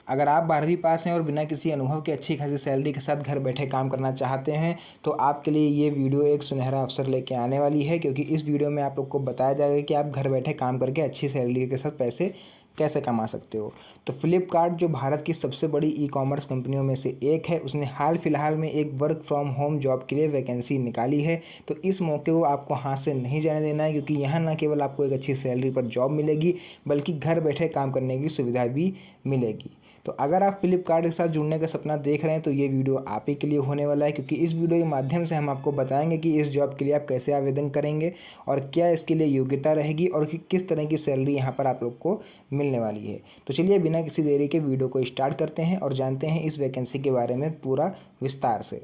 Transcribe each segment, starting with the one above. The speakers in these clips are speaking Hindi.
अगर आप 12वीं पास हैं और बिना किसी अनुभव के अच्छी खासी सैलरी के साथ घर बैठे काम करना चाहते हैं तो आपके लिए ये वीडियो एक सुनहरा अवसर लेके आने वाली है, क्योंकि इस वीडियो में आप लोग को बताया जाएगा कि आप घर बैठे काम करके अच्छी सैलरी के साथ पैसे कैसे कमा सकते हो। तो फ्लिपकार्ट जो भारत की सबसे बड़ी ई कॉमर्स कंपनियों में से एक है, उसने हाल फिलहाल में एक वर्क फ्रॉम होम जॉब के लिए वैकेंसी निकाली है। तो इस मौके को आपको हाथ से नहीं जाने देना है, क्योंकि यहाँ न केवल आपको एक अच्छी सैलरी पर जॉब मिलेगी बल्कि घर बैठे काम करने की सुविधा भी मिलेगी। तो अगर आप फ्लिपकार्ट के साथ जुड़ने का सपना देख रहे हैं तो ये वीडियो आप ही के लिए होने वाला है, क्योंकि इस वीडियो के माध्यम से हम आपको बताएंगे कि इस जॉब के लिए आप कैसे आवेदन करेंगे और क्या इसके लिए योग्यता रहेगी और किस तरह की सैलरी यहाँ पर आप लोग को मिलने वाली है। तो चलिए बिना किसी देरी के वीडियो को स्टार्ट करते हैं और जानते हैं इस वैकेंसी के बारे में पूरा विस्तार से।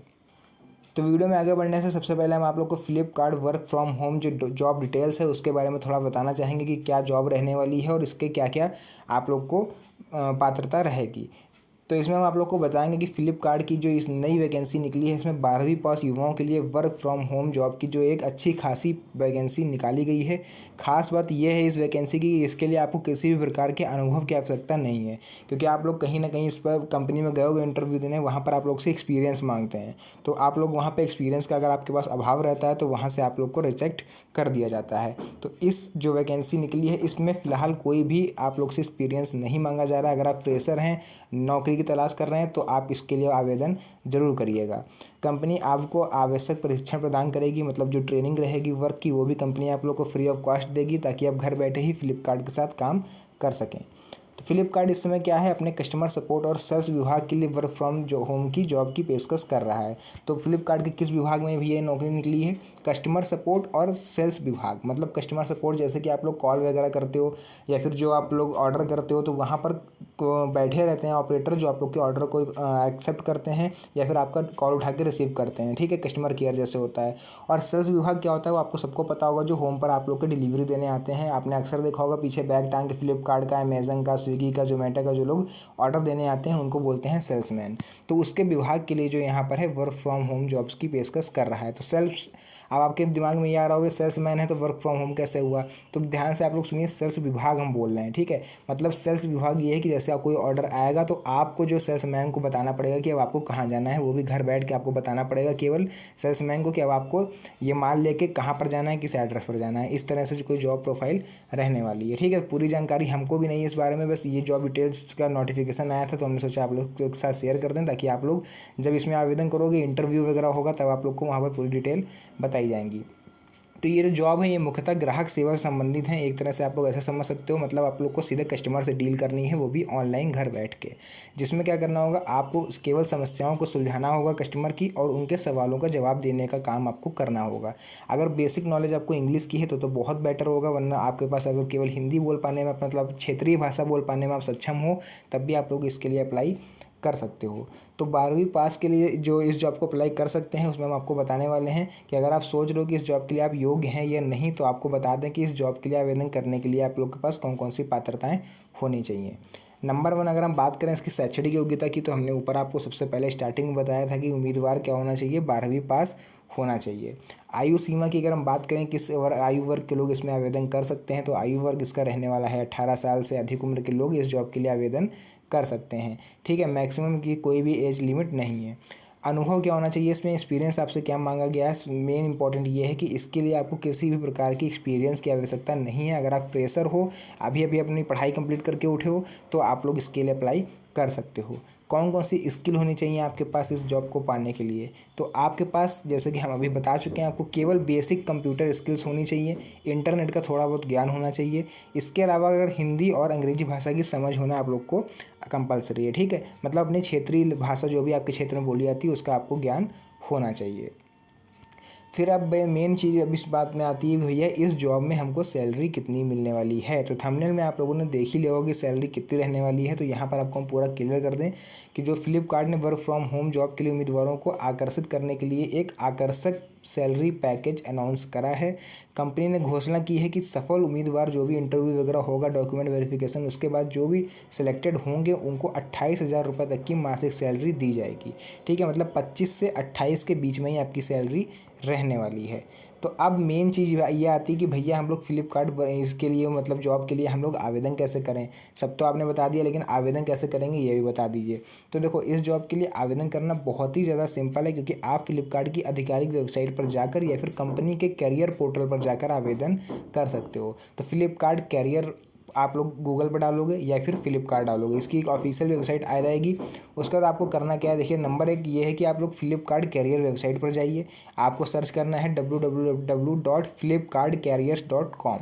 तो वीडियो में आगे बढ़ने से सबसे पहले हम आप लोग को फ्लिपकार्ट वर्क फ्रॉम होम जो जॉब डिटेल्स है उसके बारे में थोड़ा बताना चाहेंगे कि क्या जॉब रहने वाली है और इसके क्या क्या आप लोग को पात्रता रहेगी। तो इसमें हम आप लोग को बताएंगे कि फ्लिपकार्ट की जो इस नई वैकेंसी निकली है इसमें 12वीं पास युवाओं के लिए वर्क फ्रॉम होम जॉब की जो एक अच्छी खासी वैकेंसी निकाली गई है। खास बात यह है इस वैकेंसी की, इसके लिए आपको किसी भी प्रकार के अनुभव की आवश्यकता नहीं है, क्योंकि आप लोग कहीं ना कहीं इस पर कंपनी में गए होगे इंटरव्यू देने, वहाँ पर आप लोग से एक्सपीरियंस मांगते हैं। तो आप लोग वहाँ पर एक्सपीरियंस का अगर आपके पास अभाव रहता है तो वहाँ से आप लोग को रिजेक्ट कर दिया जाता है। तो इस जो वैकेंसी निकली है इसमें फ़िलहाल कोई भी आप लोग से एक्सपीरियंस नहीं मांगा जा रहा है। अगर आप फ्रेशर हैं, नौकरी की तलाश कर रहे हैं तो आप इसके लिए आवेदन जरूर करिएगा। कंपनी आपको आवश्यक प्रशिक्षण प्रदान करेगी, मतलब जो ट्रेनिंग रहेगी वर्क की वो भी कंपनी आप लोग को फ्री ऑफ कॉस्ट देगी, ताकि आप घर बैठे ही फ्लिपकार्ट के साथ काम कर सकें। तो फ्लिपकार्ट इस समय क्या है, अपने कस्टमर सपोर्ट और सेल्स विभाग के लिए वर्क फ्रॉम जो होम की जॉब की पेशकश कर रहा है। तो फ्लिपकार्ट के किस विभाग में भी ये नौकरी निकली है, कस्टमर सपोर्ट और सेल्स विभाग। मतलब कस्टमर सपोर्ट जैसे कि आप लोग कॉल वगैरह करते हो या फिर जो आप लोग ऑर्डर करते हो तो वहाँ पर बैठे रहते हैं ऑपरेटर जो आप लोग के ऑर्डर को एक्सेप्ट करते हैं या फिर आपका कॉल उठा के रिसीव करते हैं, ठीक है, कस्टमर केयर जैसे होता है। और सेल्स विभाग क्या होता है वो आपको सबको पता होगा, जो होम पर आप लोग के डिलीवरी देने आते हैं। आपने अक्सर देखा होगा पीछे बैग टांग के फ्लिपकार्ट का, अमेजन का, स्विगी का, जोमेटो का जो लोग ऑर्डर देने आते हैं उनको बोलते हैं सेल्समैन। तो उसके विभाग के लिए जो यहाँ पर है वर्क फ्रॉम होम जॉब्स की पेशकश कर रहा है। तो सेल्स, अब आपके दिमाग में ये आ रहा होगा सेल्समैन है तो वर्क फ्रॉम होम कैसे हुआ। तो ध्यान से आप लोग सुनिए, सेल्स विभाग हम बोल रहे हैं, ठीक है। मतलब सेल्स विभाग ये है कि जैसे आप कोई ऑर्डर आएगा तो आपको जो सेल्समैन को बताना पड़ेगा कि अब आपको कहाँ जाना है, वो भी घर बैठ के आपको बताना पड़ेगा केवल सेल्समैन को कि अब आपको ये माल लेके कहाँ पर जाना है, किस एड्रेस पर जाना है। इस तरह से कोई जॉब प्रोफाइल रहने वाली है, ठीक है। पूरी जानकारी हमको भी नहीं है इस बारे में, बस ये जॉब डिटेल्स का नोटिफिकेशन आया था तो हमने सोचा आप लोग के साथ शेयर कर दें, ताकि आप लोग जब इसमें आवेदन करोगे, इंटरव्यू वगैरह होगा, तब आप लोग को वहाँ पर पूरी डिटेल बताई जाएंगी। तो ये जो जॉब है ये मुख्यतः ग्राहक सेवा से संबंधित है, एक तरह से आप लोग ऐसा समझ सकते हो। मतलब आप लोग को सीधे कस्टमर से डील करनी है, वो भी ऑनलाइन घर बैठ के, जिसमें क्या करना होगा, आपको केवल समस्याओं को सुलझाना होगा कस्टमर की और उनके सवालों का जवाब देने का काम आपको करना होगा। अगर बेसिक नॉलेज आपको इंग्लिश की है तो बहुत बेटर होगा, वरना आपके पास अगर केवल हिंदी बोल पाने में, मतलब क्षेत्रीय भाषा बोल पाने में आप सक्षम हो तब भी आप लोग इसके लिए अप्लाई कर सकते हो। तो 12वीं पास के लिए जो इस जॉब को अप्लाई कर सकते हैं उसमें हम आपको बताने वाले हैं कि अगर आप सोच रहे हो कि इस जॉब के लिए आप योग्य हैं या नहीं, तो आपको बता दें कि इस जॉब के लिए आवेदन करने के लिए आप लोग के पास कौन कौन सी पात्रताएं होनी चाहिए। नंबर 1, अगर हम बात करें इसकी शैक्षणिक योग्यता की, तो हमने ऊपर आपको सबसे पहले स्टार्टिंग में बताया था कि उम्मीदवार क्या होना चाहिए, 12वीं पास होना चाहिए। आयु सीमा की अगर हम बात करें किस आयु वर्ग के लोग इसमें आवेदन कर सकते हैं, तो आयु वर्ग इसका रहने वाला है 18 साल से अधिक उम्र के लोग इस जॉब के लिए आवेदन कर सकते हैं, ठीक है। मैक्सिमम की कोई भी एज लिमिट नहीं है। अनुभव क्या होना चाहिए इसमें, एक्सपीरियंस आपसे क्या मांगा गया है, मेन इंपॉर्टेंट ये है कि इसके लिए आपको किसी भी प्रकार की एक्सपीरियंस की आवश्यकता नहीं है। अगर आप फ्रेशर हो, अभी अभी अपनी पढ़ाई कंप्लीट करके उठे हो, तो आप लोग इसके लिए अप्लाई कर सकते हो। कौन कौन सी स्किल होनी चाहिए आपके पास इस जॉब को पाने के लिए, तो आपके पास जैसे कि हम अभी बता चुके हैं, आपको केवल बेसिक कंप्यूटर स्किल्स होनी चाहिए, इंटरनेट का थोड़ा बहुत ज्ञान होना चाहिए। इसके अलावा अगर हिंदी और अंग्रेजी भाषा की समझ होना आप लोग को कंपलसरी है, ठीक है। मतलब अपनी क्षेत्रीय भाषा जो भी आपके क्षेत्र में बोली जाती है उसका आपको ज्ञान होना चाहिए। फिर अब मेन चीज़ अब इस बात में आती है भैया इस जॉब में हमको सैलरी कितनी मिलने वाली है। तो थंबनेल में आप लोगों ने देख ही लिया होगा कि सैलरी कितनी रहने वाली है। तो यहाँ पर आपको हम पूरा क्लियर कर दें कि जो फ्लिपकार्ट ने वर्क फ्रॉम होम जॉब के लिए उम्मीदवारों को आकर्षित करने के लिए एक आकर्षक सैलरी पैकेज अनाउंस करा है। कंपनी ने घोषणा की है कि सफल उम्मीदवार जो भी इंटरव्यू वगैरह होगा, डॉक्यूमेंट वेरिफिकेशन, उसके बाद जो भी सिलेक्टेड होंगे उनको 28,000 रुपये तक की मासिक सैलरी दी जाएगी, ठीक है। मतलब 25 से 28 के बीच में ही आपकी सैलरी रहने वाली है। तो अब मेन चीज़ ये आती है कि भैया हम लोग फ्लिपकार्ट इसके लिए मतलब जॉब के लिए हम लोग आवेदन कैसे करें। सब तो आपने बता दिया, लेकिन आवेदन कैसे करेंगे ये भी बता दीजिए। तो देखो, इस जॉब के लिए आवेदन करना बहुत ही ज़्यादा सिंपल है, क्योंकि आप फ्लिपकार्ट की आधिकारिक वेबसाइट पर जाकर या फिर कंपनी के कैरियर पोर्टल पर जाकर आवेदन कर सकते हो। तो फ्लिपकार्ट कैरियर आप लोग गूगल पर डालोगे या फिर फ्लिपकार्ट डालोगे, इसकी एक ऑफिशियल वेबसाइट आ रहेगी। उसके बाद आपको करना क्या है, देखिए नंबर एक ये है कि आप लोग फ्लिपकार्ट कैरियर वेबसाइट पर जाइए। आपको सर्च करना है www.flipkartcarriers.com।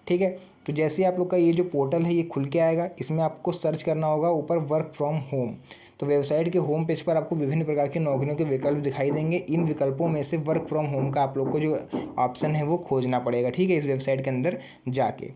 ठीक है, तो जैसे ही आप लोग का ये जो पोर्टल है ये खुल के आएगा, इसमें आपको सर्च करना होगा ऊपर वर्क फ्रॉम होम। तो वेबसाइट के होम पेज पर आपको विभिन्न प्रकार की नौकरियों के विकल्प दिखाई देंगे। इन विकल्पों में से वर्क फ्रॉम होम का आप लोग को जो ऑप्शन है वो खोजना पड़ेगा। ठीक है, इस वेबसाइट के अंदर जाके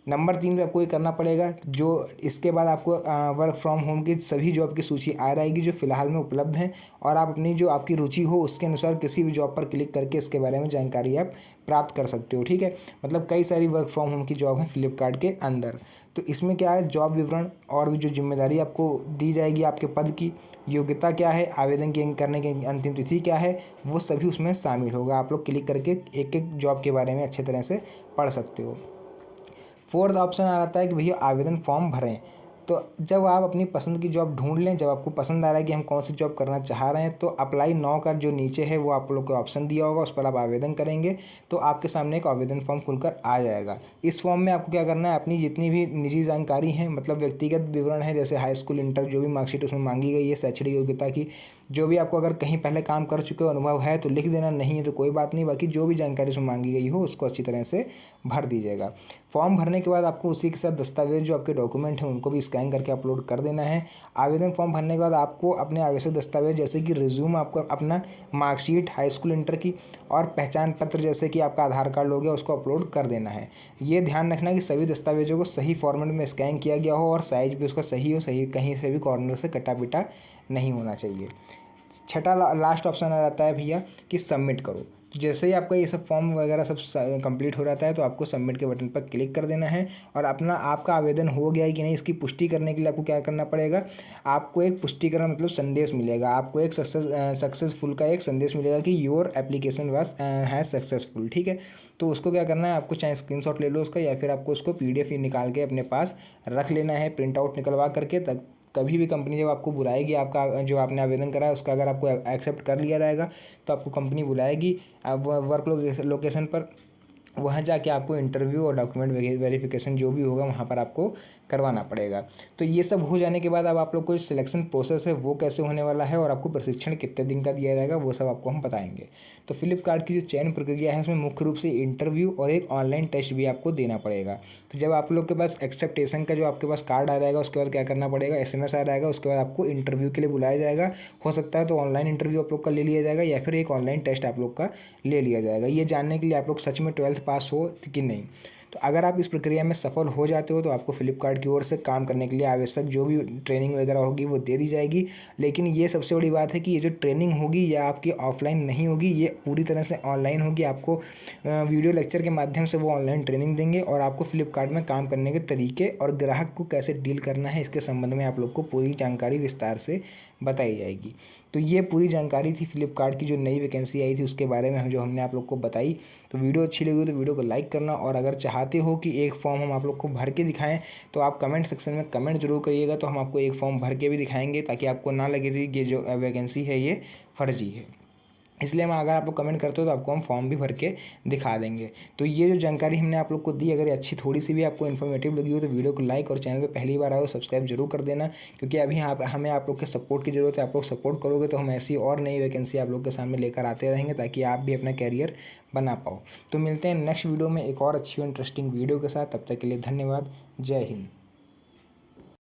नंबर 3 पे आपको ये करना पड़ेगा। जो इसके बाद आपको वर्क फ्रॉम होम की सभी जॉब की सूची आ रहेगी जो फिलहाल में उपलब्ध हैं, और आप अपनी जो आपकी रुचि हो उसके अनुसार किसी भी जॉब पर क्लिक करके इसके बारे में जानकारी आप प्राप्त कर सकते हो। ठीक है, मतलब कई सारी वर्क फ्रॉम होम की जॉब है फ्लिपकार्ट के अंदर। तो इसमें क्या है, जॉब विवरण और भी जो जिम्मेदारी आपको दी जाएगी, आपके पद की योग्यता क्या है, आवेदन की करने की अंतिम तिथि क्या है, वो सभी उसमें शामिल होगा। आप लोग क्लिक करके एक एक जॉब के बारे में अच्छे तरह से पढ़ सकते हो। फोर्थ ऑप्शन आ जाता है कि भैया आवेदन फॉर्म भरें। तो जब आप अपनी पसंद की जॉब ढूंढ लें, जब आपको पसंद आ रहा है कि हम कौन सी जॉब करना चाह रहे हैं, तो अप्लाई नाउ का जो नीचे है वो आप लोग को ऑप्शन दिया होगा, उस पर आप आवेदन करेंगे तो आपके सामने एक आवेदन फॉर्म खुलकर आ जाएगा। इस फॉर्म में आपको क्या करना है, अपनी जितनी भी निजी जानकारी है, मतलब व्यक्तिगत विवरण है, जैसे हाई स्कूल, इंटर, जो भी मार्कशीट उसमें मांगी गई है, शैक्षणिक योग्यता की, जो भी आपको अगर कहीं पहले काम कर चुके हो, अनुभव है तो लिख देना, नहीं है तो कोई बात नहीं। बाकी जो भी जानकारी उसमें मांगी गई हो उसको अच्छी तरह से भर दीजिएगा। फॉर्म भरने के बाद आपको उसी के साथ दस्तावेज जो आपके डॉक्यूमेंट हैं उनको भी स्कैन करके अपलोड कर देना है। आवेदन फॉर्म भरने के बाद आपको अपने आवश्यक दस्तावेज जैसे कि रिज्यूम, आपको अपना मार्कशीट हाई स्कूल, इंटर की, और पहचान पत्र जैसे कि आपका आधार कार्ड हो गया उसको अपलोड कर देना है। ये ध्यान रखना कि सभी दस्तावेजों को सही फॉर्मेट में स्कैन किया गया हो और साइज भी उसका सही हो, सही कहीं से भी कॉर्नर से कटा पिटा नहीं होना चाहिए। छठा लास्ट ऑप्शन आ जाता है भैया कि सबमिट करो। तो जैसे ही आपका ये सब फॉर्म वगैरह सब कंप्लीट हो जाता है तो आपको सबमिट के बटन पर क्लिक कर देना है, और अपना आपका आवेदन हो गया है कि नहीं इसकी पुष्टि करने के लिए आपको क्या करना पड़ेगा, आपको एक पुष्टिकरण मतलब संदेश मिलेगा। आपको एक सक्सेसफुल का एक संदेश मिलेगा कि your application was has successful. ठीक है, तो उसको क्या करना है, आपको चाहे स्क्रीनशॉट ले लो उसका, या फिर आपको उसको PDF निकाल के अपने पास रख लेना है, प्रिंट आउट निकलवा करके। तक कभी भी कंपनी जब आपको बुलाएगी, आपका जो आपने आवेदन करा है उसका अगर आपको एक्सेप्ट कर लिया रहेगा तो आपको कंपनी बुलाएगी वर्क लोकेशन पर। वहाँ जाके आपको इंटरव्यू और डॉक्यूमेंट वेरिफिकेशन जो भी होगा वहाँ पर आपको करवाना पड़ेगा। तो ये सब हो जाने के बाद अब आप लोग को सिलेक्शन प्रोसेस है वो कैसे होने वाला है और आपको प्रशिक्षण कितने दिन का दिया जाएगा वो सब आपको हम बताएंगे। तो फ्लिपकार्ट की जो चयन प्रक्रिया है उसमें मुख्य रूप से इंटरव्यू और एक ऑनलाइन टेस्ट भी आपको देना पड़ेगा। तो जब आप लोग के पास एक्सेप्टेशन का जो आपके पास कार्ड आ जाएगा उसके बाद क्या करना पड़ेगा, SMS आ जाएगा, उसके बाद आपको इंटरव्यू के लिए बुलाया जाएगा। हो सकता है तो ऑनलाइन इंटरव्यू आप लोग का ले लिया जाएगा या फिर एक ऑनलाइन टेस्ट आप लोग का ले लिया जाएगा, ये जानने के लिए आप लोग सच में 12th पास हो कि नहीं। तो अगर आप इस प्रक्रिया में सफल हो जाते हो तो आपको फ्लिपकार्ट की ओर से काम करने के लिए आवश्यक जो भी ट्रेनिंग वगैरह होगी वो दे दी जाएगी। लेकिन ये सबसे बड़ी बात है कि ये जो ट्रेनिंग होगी ये आपकी ऑफलाइन नहीं होगी, ये पूरी तरह से ऑनलाइन होगी। आपको वीडियो लेक्चर के माध्यम से वो ऑनलाइन ट्रेनिंग देंगे और आपको फ्लिपकार्ट में काम करने के तरीके और ग्राहक को कैसे डील करना है इसके संबंध में आप लोग को पूरी जानकारी विस्तार से बताई जाएगी। तो ये पूरी जानकारी थी फ्लिपकार्ट की जो नई वैकेंसी आई थी उसके बारे में जो हमने आप लोग को बताई। तो वीडियो अच्छी लगी तो वीडियो को लाइक करना, और अगर चाहते हो कि एक फॉर्म हम आप लोग को भर के दिखाएं तो आप कमेंट सेक्शन में कमेंट जरूर करिएगा, तो हम आपको एक फॉर्म भर के भी दिखाएंगे ताकि आपको ना लगे कि ये जो वैकेंसी है ये फर्जी है। इसलिए हम अगर आप लोग कमेंट करते हो तो आपको हम फॉर्म भी भर के दिखा देंगे। तो ये जो जानकारी हमने आप लोग को दी, अगर अच्छी थोड़ी सी भी आपको इन्फॉर्मेटिव लगी हो तो वीडियो को लाइक और चैनल पे पहली बार आए हो सब्सक्राइब जरूर कर देना, क्योंकि अभी हमें आप लोग के सपोर्ट की ज़रूरत है। आप लोग सपोर्ट करोगे तो हम ऐसी और नई वैकेंसी आप लोग के सामने लेकर आते रहेंगे ताकि आप भी अपना कैरियर बना पाओ। तो मिलते हैं नेक्स्ट वीडियो में एक और अच्छी और इंटरेस्टिंग वीडियो के साथ, तब तक के लिए धन्यवाद। जय हिंद।